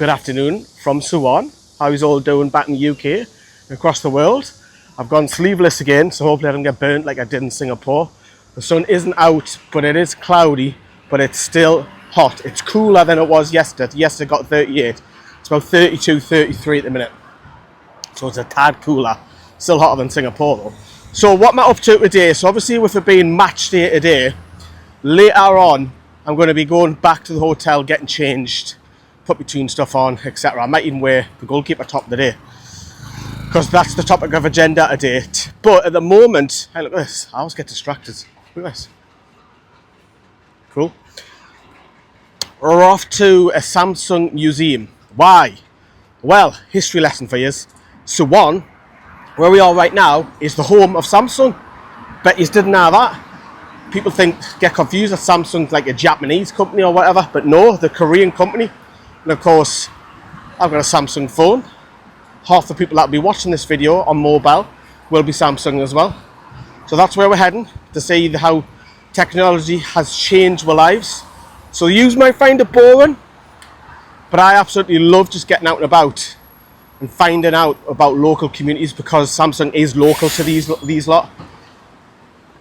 Good afternoon from Suwon. How is all doing back in the UK, across the world? I've gone sleeveless again, so hopefully I don't get burnt like I did in Singapore. The sun isn't out, but it is cloudy, but it's still hot. It's cooler than it was yesterday. Yesterday got 38. It's about 32, 33 at the minute. So it's a tad cooler. Still hotter than Singapore though. So what am I up to today? So obviously with it being match day today, later on I'm going to be going back to the hotel, getting changed, put my tune stuff on, etc. I might even wear the goalkeeper top today, because that's the topic of agenda today. But at the moment, hey, look at this. I always get distracted. Look at this. Cool. We're off to a Samsung museum. Why? Well, history lesson for you. Suwon, where we are right now, is the home of Samsung. Bet you didn't know that. People get confused that Samsung's like a Japanese company or whatever, but no, the Korean company. And of course, I've got a Samsung phone. Half the people that will be watching this video on mobile will be Samsung as well. So that's where we're heading, to see how technology has changed our lives. So you might find it boring, but I absolutely love just getting out and about and finding out about local communities, because Samsung is local to these lot.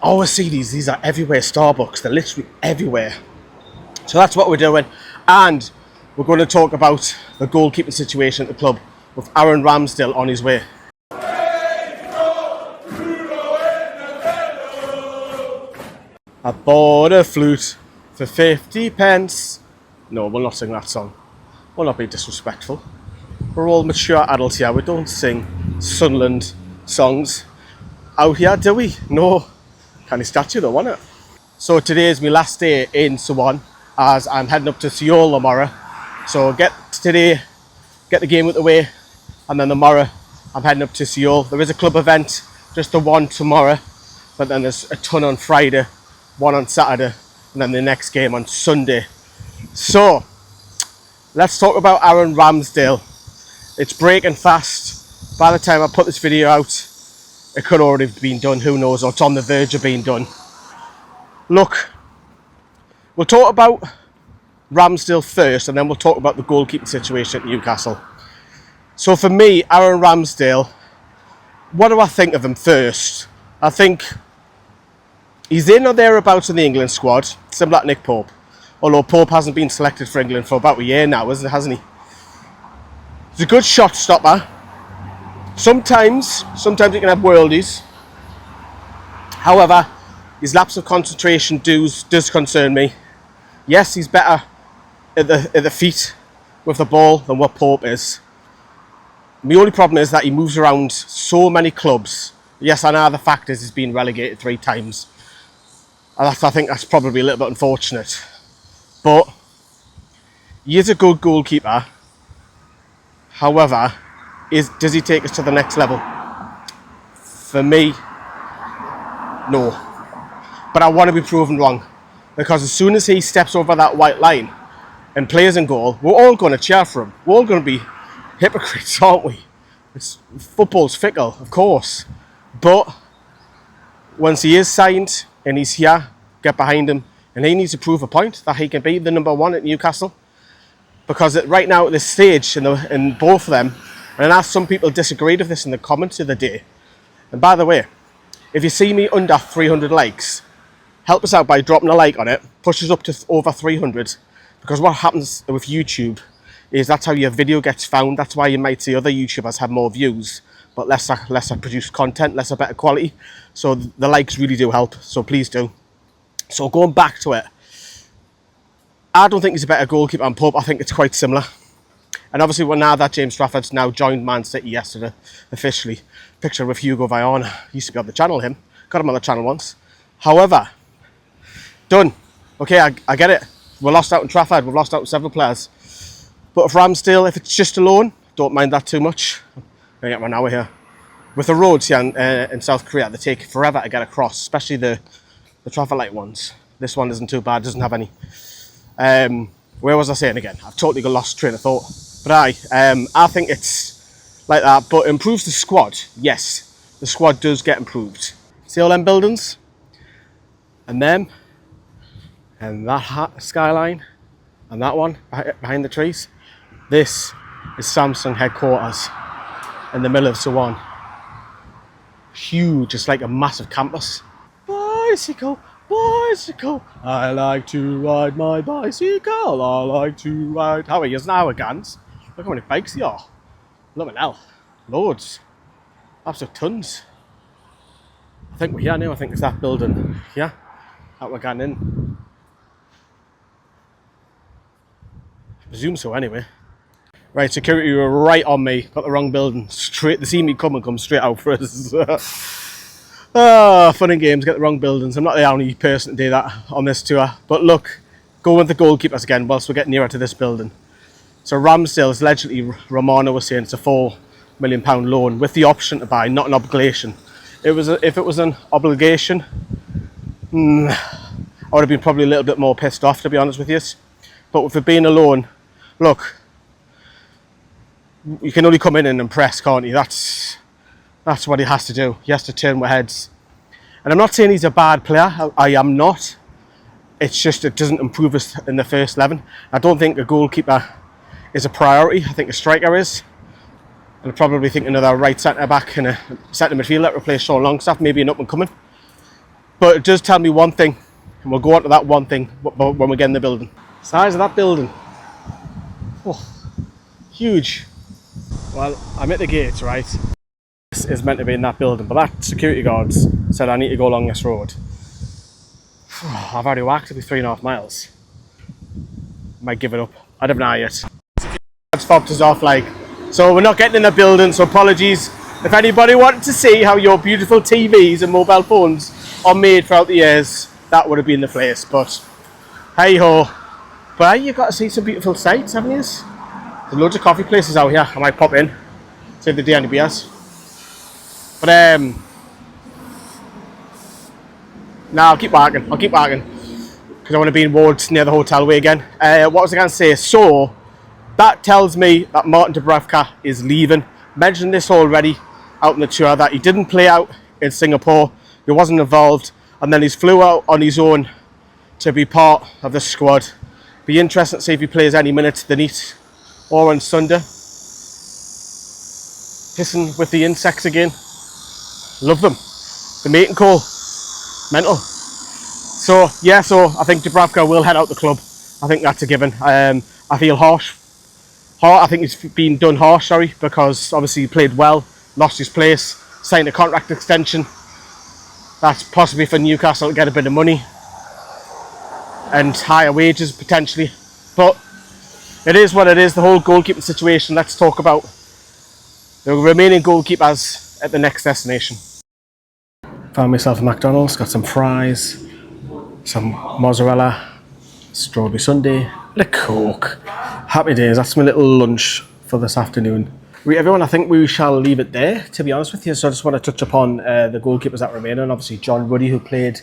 I always see these are everywhere. Starbucks, they're literally everywhere. So that's what we're doing, and we're going to talk about the goalkeeping situation at the club with Aaron Ramsdale on his way. I bought a flute for 50 pence. No, we'll not sing that song. We'll not be disrespectful. We're all mature adults here. We don't sing Sunderland songs out here, do we? No. Kind of statue though, wasn't it? So today is my last day in Suwon, as I'm heading up to Seoul tomorrow. So get the game out the way, and then tomorrow I'm heading up to Seoul. There is a club event, just the one tomorrow, but then there's a ton on Friday, one on Saturday, and then the next game on Sunday. So let's talk about Aaron Ramsdale. It's breaking fast. By the time I put this video out, it could already have been done, who knows, or it's on the verge of being done. Look, we'll talk about Ramsdale first, and then we'll talk about the goalkeeping situation at Newcastle. So for me, Aaron Ramsdale, what do I think of him first? I think he's in or thereabouts in the England squad, similar to Nick Pope. Although Pope hasn't been selected for England for about a year now, hasn't he? He's a good shot stopper. Sometimes he can have worldies. However, his lapse of concentration does concern me. Yes, he's better at the feet with the ball than what Pope is. The only problem is that he moves around so many clubs. Yes, I know the fact is he's been relegated 3 times. I think that's probably a little bit unfortunate. But he is a good goalkeeper. However, does he take us to the next level? For me, no. But I want to be proven wrong, because as soon as he steps over that white line and plays in goal, we're all going to cheer for him. We're all going to be hypocrites, aren't we? Football's fickle, of course. But once he is signed and he's here, get behind him, and he needs to prove a point that he can be the number 1 at Newcastle. Because right now at this stage, in both of them, and I know some people disagreed with this in the comments the other day. And by the way, if you see me under 300 likes, help us out by dropping a like on it. Push us up to over 300. Because what happens with YouTube is that's how your video gets found. That's why you might see other YouTubers have more views, but lesser produced content, better quality. So the likes really do help. So please do. So going back to it, I don't think he's a better goalkeeper than Pope. I think it's quite similar. And obviously, now that James Trafford's now joined Man City yesterday, officially. Picture with Hugo Viana. Used to be on the channel, him. Got him on the channel once. However, done. Okay, I get it. We're lost out in Trafford. We've lost out in several players. But if Ramsdale, if it's just a loan, don't mind that too much. I'm going to get 1 hour here. With the roads here in South Korea, they take forever to get across, especially the traffic light ones. This one isn't too bad, doesn't have any. Where was I saying again? I've totally got lost train of thought. But I think it's like that. But improves the squad. Yes, the squad does get improved. See all them buildings? And them? And that skyline? And that one behind the trees? This is Samsung headquarters in the middle of Suwon. Huge, it's like a massive campus. Bicycle, bicycle, I like to ride my bicycle, I like to ride. How are you now, guns? Look how many bikes there are. Look at hell. Loads. Absolute tons. I think we're here now. I think it's that building here that we're going in. I presume so anyway. Right, security were right on me. Got the wrong building. Straight, they see me come and come straight out for us. Fun and games, get the wrong buildings. I'm not the only person to do that on this tour. But look, go with the goalkeepers again whilst we're getting nearer to this building. So Ramsdale is allegedly, Romano was saying, it's a £4 million loan with the option to buy, not an obligation. If it was an obligation, I would have been probably a little bit more pissed off, to be honest with you. But with it being a loan, look, you can only come in and impress, can't you? That's what he has to do. He has to turn our heads. And I'm not saying he's a bad player. I am not. It's just it doesn't improve us in the first 11. I don't think a goalkeeper is a priority. I think a striker is. And I probably think another right centre back and a centre midfielder that replace Sean Longstaff, maybe an up and coming. But it does tell me one thing, and we'll go on to that one thing when we get in the building. Size of that building. Oh, huge. Well, I'm at the gates, right? This is meant to be in that building, but that security guards said I need to go along this road. I've already walked, it'll be 3.5 miles. Might give it up. I don't know yet. Security guards fobbed us off like, so we're not getting in the building, so apologies. If anybody wanted to see how your beautiful TVs and mobile phones are made throughout the years, that would have been the place, but hey ho. But hey, you've got to see some beautiful sights, haven't you? There's loads of coffee places out here. I might pop in, save the day on the beers. But no, I'll keep walking, because I want to be in wards near the hotel way again. What was I going to say? So, that tells me that Martin Dravka is leaving. Mentioned this already out in the tour, that he didn't play out in Singapore, he wasn't involved, and then he's flew out on his own to be part of the squad. Be interesting to see if he plays any minutes tonight or on Sunday. Hissing with the insects again. Love them. The mating call. Mental. So yeah, so I think Dravka will head out the club. I think that's a given. I feel harsh. I think he's been done harsh, because obviously he played well, lost his place, signed a contract extension. That's possibly for Newcastle to get a bit of money and higher wages potentially. But it is what it is, the whole goalkeeping situation. Let's talk about the remaining goalkeepers at the next destination. Found myself a McDonald's, got some fries, some mozzarella, strawberry sundae, and a Coke. Happy days, that's my little lunch for this afternoon. Right, everyone, I think we shall leave it there, to be honest with you. So I just want to touch upon the goalkeepers that remain, and obviously John Ruddy, who played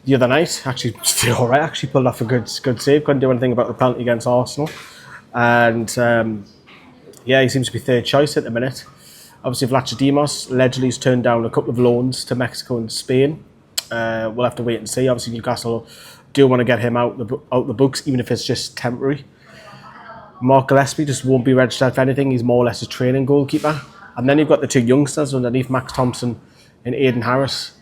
the other night, actually did all right, actually pulled off a good save, couldn't do anything about the penalty against Arsenal. And yeah, he seems to be third choice at the minute. Obviously Vlachodimos allegedly has turned down a couple of loans to Mexico and Spain. We'll have to wait and see. Obviously Newcastle do want to get him out the books, even if it's just temporary. Mark Gillespie just won't be registered for anything. He's more or less a training goalkeeper. And then you've got the two youngsters underneath, Max Thompson and Aidan Harris.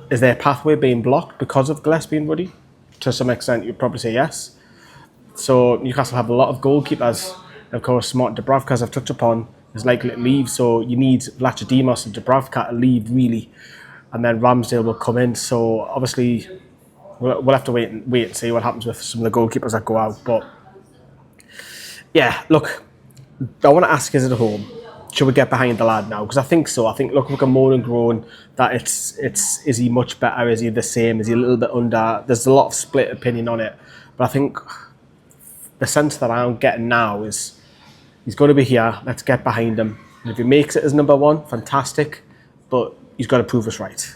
Is their pathway being blocked because of Gillespie and Ruddy? To some extent, you'd probably say yes. So Newcastle have a lot of goalkeepers. Of course, Martin Dravka, as I've touched upon, is likely to leave. So you need Vlachodimos and Dravka to leave, really. And then Ramsdale will come in. So obviously, we'll have to wait and see what happens with some of the goalkeepers that go out. But yeah, look, I want to ask, is it at home? Should we get behind the lad now? Because I think so. I think, look, we can moan and groan that is he much better? Is he the same? Is he a little bit under? There's a lot of split opinion on it. But I think the sense that I'm getting now is he's going to be here. Let's get behind him. And if he makes it as number one, fantastic. But he's got to prove us right.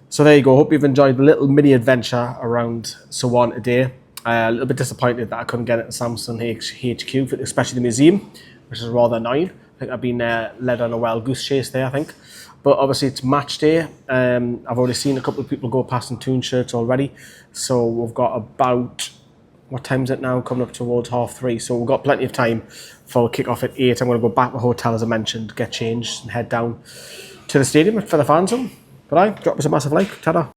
So there you go. Hope you've enjoyed the little mini adventure around Suwon today. A little bit disappointed that I couldn't get it at Samsung HQ, especially the museum, which is rather annoying. I think I've been led on a wild goose chase there, I think. But obviously it's match day. I've already seen a couple of people go past in Toon shirts already. So we've got about what time is it now? Coming up towards 3:30. So we've got plenty of time for kick-off at 8. I'm going to go back to the hotel, as I mentioned, get changed and head down to the stadium for the fan zone. But drop us a massive like. Ta-da.